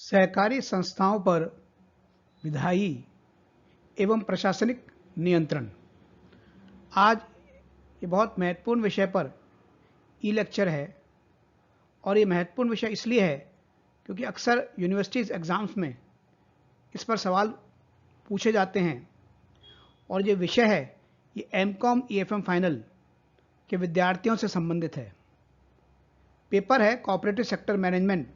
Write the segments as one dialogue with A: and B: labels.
A: सहकारी संस्थाओं पर विधायी एवं प्रशासनिक नियंत्रण। आज ये बहुत महत्वपूर्ण विषय पर ई लेक्चर है और ये महत्वपूर्ण विषय इसलिए है क्योंकि अक्सर यूनिवर्सिटीज़ एग्ज़ाम्स में इस पर सवाल पूछे जाते हैं और ये विषय है ये एमकॉम ईएफएम फाइनल के विद्यार्थियों से संबंधित है। पेपर है कोऑपरेटिव सेक्टर मैनेजमेंट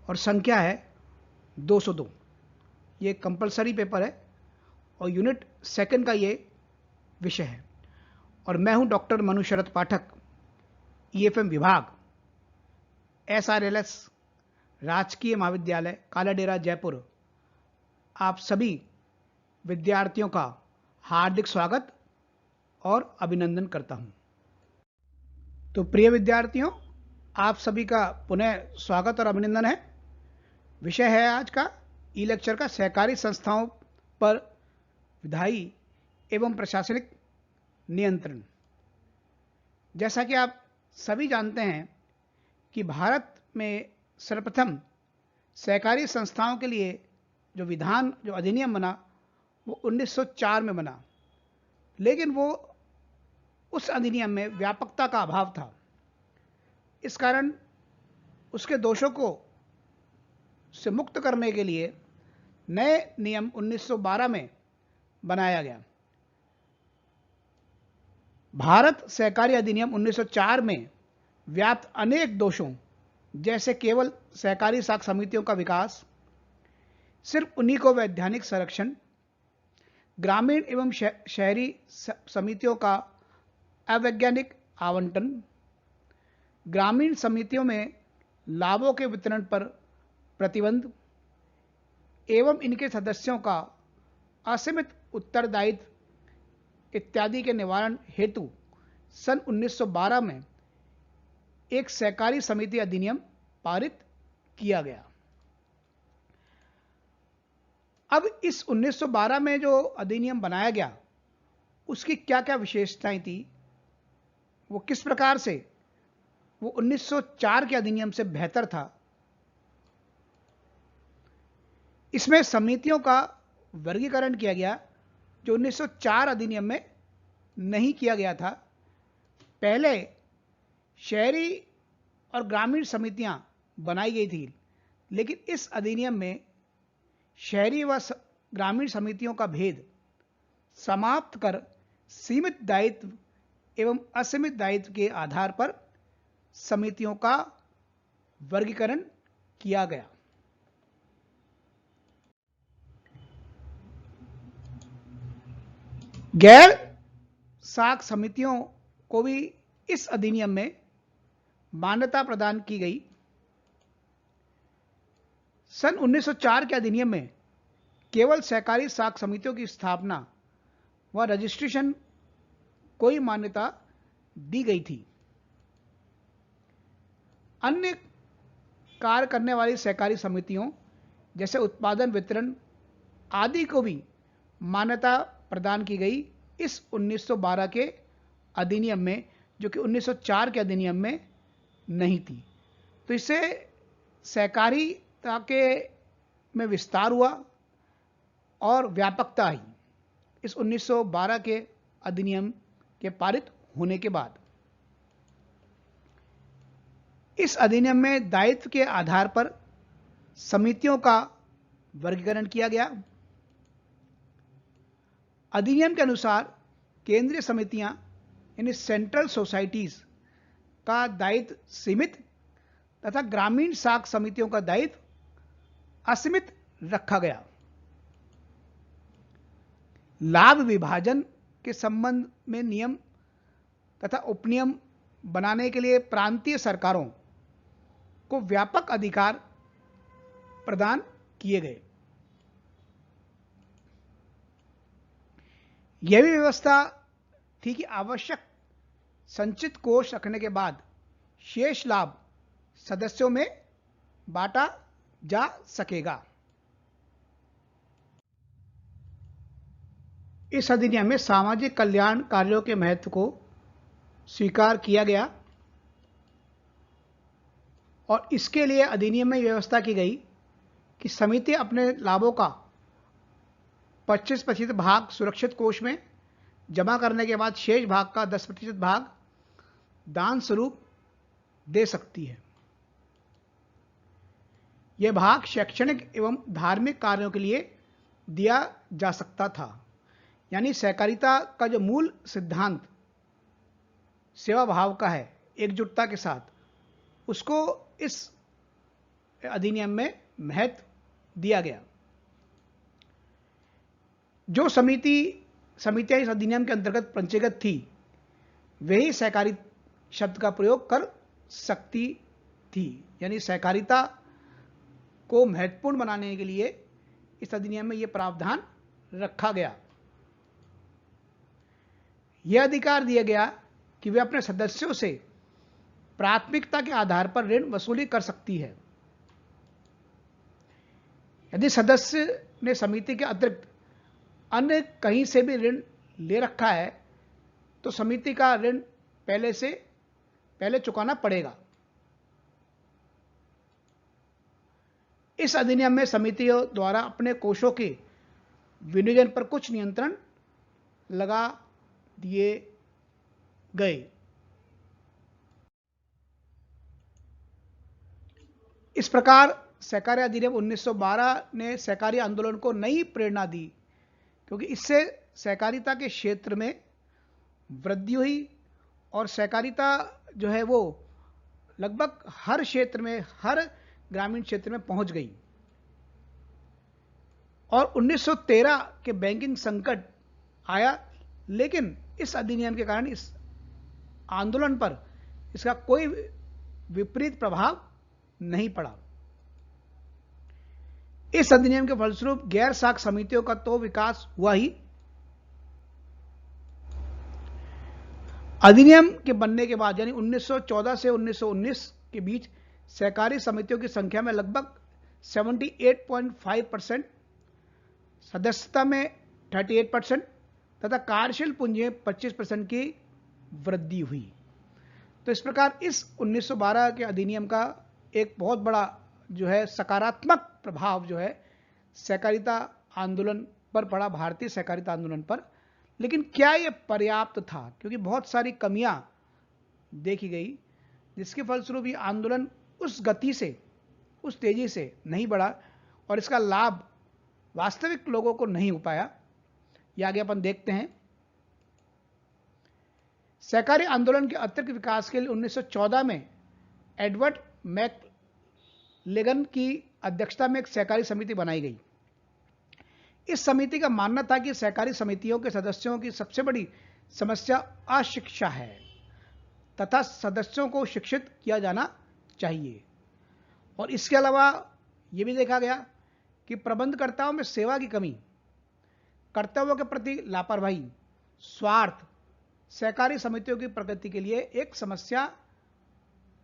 A: और संख्या है 202। ये कंपलसरी पेपर है और यूनिट सेकंड का ये विषय है और मैं हूं डॉक्टर मनु शरद पाठक, ईएफएम विभाग, एसआरएलएस राजकीय महाविद्यालय कालाडेरा जयपुर। आप सभी विद्यार्थियों का हार्दिक स्वागत और अभिनंदन करता हूं। तो प्रिय विद्यार्थियों, आप सभी का पुनः स्वागत और अभिनंदन है। विषय है आज का ई लेक्चर का सहकारी संस्थाओं पर विधायी एवं प्रशासनिक नियंत्रण। जैसा कि आप सभी जानते हैं कि भारत में सर्वप्रथम सहकारी संस्थाओं के लिए जो अधिनियम बना वो 1904 में बना, लेकिन वो उस अधिनियम में व्यापकता का अभाव था। इस कारण उसके दोषों को से मुक्त करने के लिए नए नियम 1912 में बनाया गया। भारत सहकारी अधिनियम 1904 में व्याप्त अनेक दोषों जैसे केवल सहकारी साख समितियों का विकास, सिर्फ उन्हीं को वैधानिक संरक्षण, ग्रामीण एवं शहरी समितियों का अवैज्ञानिक आवंटन, ग्रामीण समितियों में लाभों के वितरण पर प्रतिबंध एवं इनके सदस्यों का असीमित उत्तरदायित्व इत्यादि के निवारण हेतु सन 1912 में एक सहकारी समिति अधिनियम पारित किया गया। अब इस 1912 में जो अधिनियम बनाया गया उसकी क्या क्या विशेषताएं थी, वो किस प्रकार से वो 1904 के अधिनियम से बेहतर था। इसमें समितियों का वर्गीकरण किया गया जो 1904 अधिनियम में नहीं किया गया था। पहले शहरी और ग्रामीण समितियां बनाई गई थी, लेकिन इस अधिनियम में शहरी व ग्रामीण समितियों का भेद समाप्त कर सीमित दायित्व एवं असीमित दायित्व के आधार पर समितियों का वर्गीकरण किया गया। गैर साख समितियों को भी इस अधिनियम में मान्यता प्रदान की गई। सन 1904 के अधिनियम में केवल सहकारी साख समितियों की स्थापना व रजिस्ट्रेशन को ही मान्यता दी गई थी। अन्य कार्य करने वाली सहकारी समितियों जैसे उत्पादन, वितरण आदि को भी मान्यता प्रदान की गई इस 1912 के अधिनियम में, जो कि 1904 के अधिनियम में नहीं थी। तो इससे सहकारिता के में विस्तार हुआ और व्यापकता आई इस 1912 के अधिनियम के पारित होने के बाद। इस अधिनियम में दायित्व के आधार पर समितियों का वर्गीकरण किया गया। अधिनियम के अनुसार केंद्रीय समितियां यानी सेंट्रल सोसाइटीज का दायित्व सीमित तथा ग्रामीण साख समितियों का दायित्व असीमित रखा गया। लाभ विभाजन के संबंध में नियम तथा उपनियम बनाने के लिए प्रांतीय सरकारों को व्यापक अधिकार प्रदान किए गए। यह भी व्यवस्था थी कि आवश्यक संचित कोष रखने के बाद शेष लाभ सदस्यों में बांटा जा सकेगा। इस अधिनियम में सामाजिक कल्याण कार्यों के महत्व को स्वीकार किया गया और इसके लिए अधिनियम में व्यवस्था की गई कि समिति अपने लाभों का 25% भाग सुरक्षित कोष में जमा करने के बाद शेष भाग का 10% भाग दान स्वरूप दे सकती है। यह भाग शैक्षणिक एवं धार्मिक कार्यों के लिए दिया जा सकता था। यानी सहकारिता का जो मूल सिद्धांत सेवा भाव का है, एकजुटता के साथ, उसको इस अधिनियम में महत्व दिया गया। जो समितियां इस अधिनियम के अंतर्गत पंजीकृत थी, वही सहकारी शब्द का प्रयोग कर सकती थी। यानी सहकारिता को महत्वपूर्ण बनाने के लिए इस अधिनियम में यह प्रावधान रखा गया। यह अधिकार दिया गया कि वे अपने सदस्यों से प्राथमिकता के आधार पर ऋण वसूली कर सकती है। यदि सदस्य ने समिति के अतिरिक्त अन्य कहीं से भी ऋण ले रखा है, तो समिति का ऋण पहले चुकाना पड़ेगा। इस अधिनियम में समितियों द्वारा अपने कोषों के विनियोजन पर कुछ नियंत्रण लगा दिए गए। इस प्रकार सहकारी अधिनियम 1912 ने सहकारी आंदोलन को नई प्रेरणा दी, क्योंकि इससे सहकारिता के क्षेत्र में वृद्धि हुई और सहकारिता जो है वो लगभग हर क्षेत्र में, हर ग्रामीण क्षेत्र में पहुंच गई। और 1913 के बैंकिंग संकट आया, लेकिन इस अधिनियम के कारण इस आंदोलन पर इसका कोई विपरीत प्रभाव नहीं पड़ा। इस अधिनियम के फलस्वरूप गैर साख समितियों का तो विकास हुआ ही, अधिनियम के बनने के बाद यानी 1914 से 1919 के बीच सहकारी समितियों की संख्या में लगभग 78.5%, सदस्यता में 38% तथा कार्यशील पूंजी में 25% की वृद्धि हुई। तो इस प्रकार इस 1912 के अधिनियम का एक बहुत बड़ा जो है सकारात्मक प्रभाव जो है सहकारिता आंदोलन पर पड़ा, भारतीय सहकारिता आंदोलन पर। लेकिन क्या यह पर्याप्त था? क्योंकि बहुत सारी कमियां देखी गई, जिसके फलस्वरूप ये आंदोलन उस गति से, उस तेजी से नहीं बढ़ा और इसका लाभ वास्तविक लोगों को नहीं हो पाया। ये आगे अपन देखते हैं। सहकारी आंदोलन के अतिरिक्त विकास के लिए 1914 में एडवर्ड मैकलेगन की अध्यक्षता में एक सहकारी समिति बनाई गई। इस समिति का मानना था कि सहकारी समितियों के सदस्यों की सबसे बड़ी समस्या अशिक्षा है तथा सदस्यों को शिक्षित किया जाना चाहिए। और इसके अलावा यह भी देखा गया कि प्रबंधकर्ताओं में सेवा की कमी, कर्तव्यों के प्रति लापरवाही, स्वार्थ सहकारी समितियों की प्रगति के लिए एक समस्या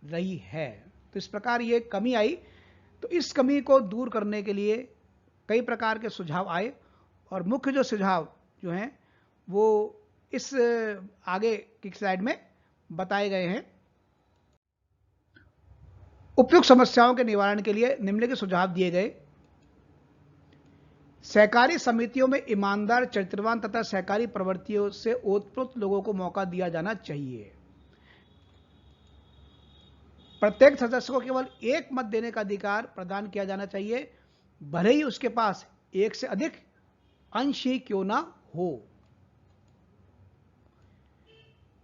A: रही है। तो इस प्रकार ये कमी आई। तो इस कमी को दूर करने के लिए कई प्रकार के सुझाव आए और मुख्य जो सुझाव जो हैं वो इस आगे की स्लाइड में बताए गए हैं। उपयुक्त समस्याओं के निवारण के लिए निम्नलिखित सुझाव दिए गए। सहकारी समितियों में ईमानदार, चरित्रवान तथा सहकारी प्रवृत्तियों से ओतप्रोत लोगों को मौका दिया जाना चाहिए। प्रत्येक सदस्य को केवल एक मत देने का अधिकार प्रदान किया जाना चाहिए, भले ही उसके पास एक से अधिक अंश ही क्यों ना हो।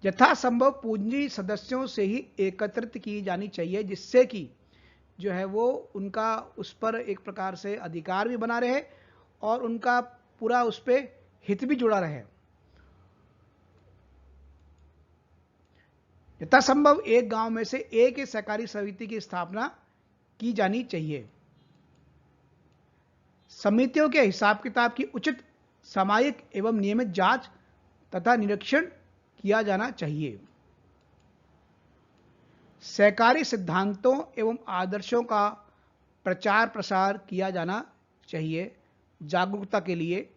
A: यथासंभव पूंजी सदस्यों से ही एकत्रित की जानी चाहिए, जिससे कि जो है वो उनका उस पर एक प्रकार से अधिकार भी बना रहे और उनका पूरा उस पर हित भी जुड़ा रहे। यथासंभव एक गांव में से एक ही सहकारी समिति की स्थापना की जानी चाहिए। समितियों के हिसाब किताब की उचित, सामयिक एवं नियमित जांच तथा निरीक्षण किया जाना चाहिए। सहकारी सिद्धांतों एवं आदर्शों का प्रचार प्रसार किया जाना चाहिए जागरूकता के लिए।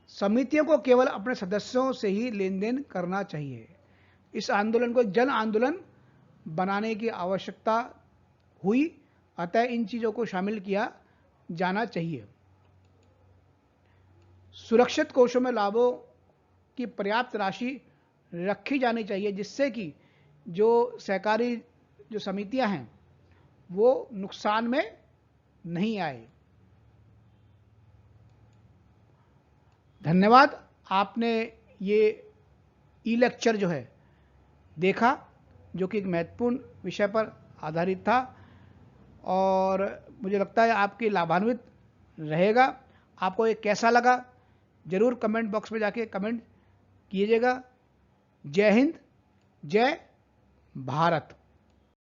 A: समितियों को केवल अपने सदस्यों से ही लेन देन करना चाहिए। इस आंदोलन को जन आंदोलन बनाने की आवश्यकता हुई अतः इन चीज़ों को शामिल किया जाना चाहिए। सुरक्षित कोषों में लाभों की पर्याप्त राशि रखी जानी चाहिए, जिससे कि जो सहकारी जो समितियां हैं वो नुकसान में नहीं आए। धन्यवाद, आपने ये ई लेक्चर जो है देखा, जो कि एक महत्वपूर्ण विषय पर आधारित था और मुझे लगता है आपके लाभान्वित रहेगा। आपको ये कैसा लगा जरूर कमेंट बॉक्स में जाके कमेंट कीजिएगा। जय हिंद, जय भारत।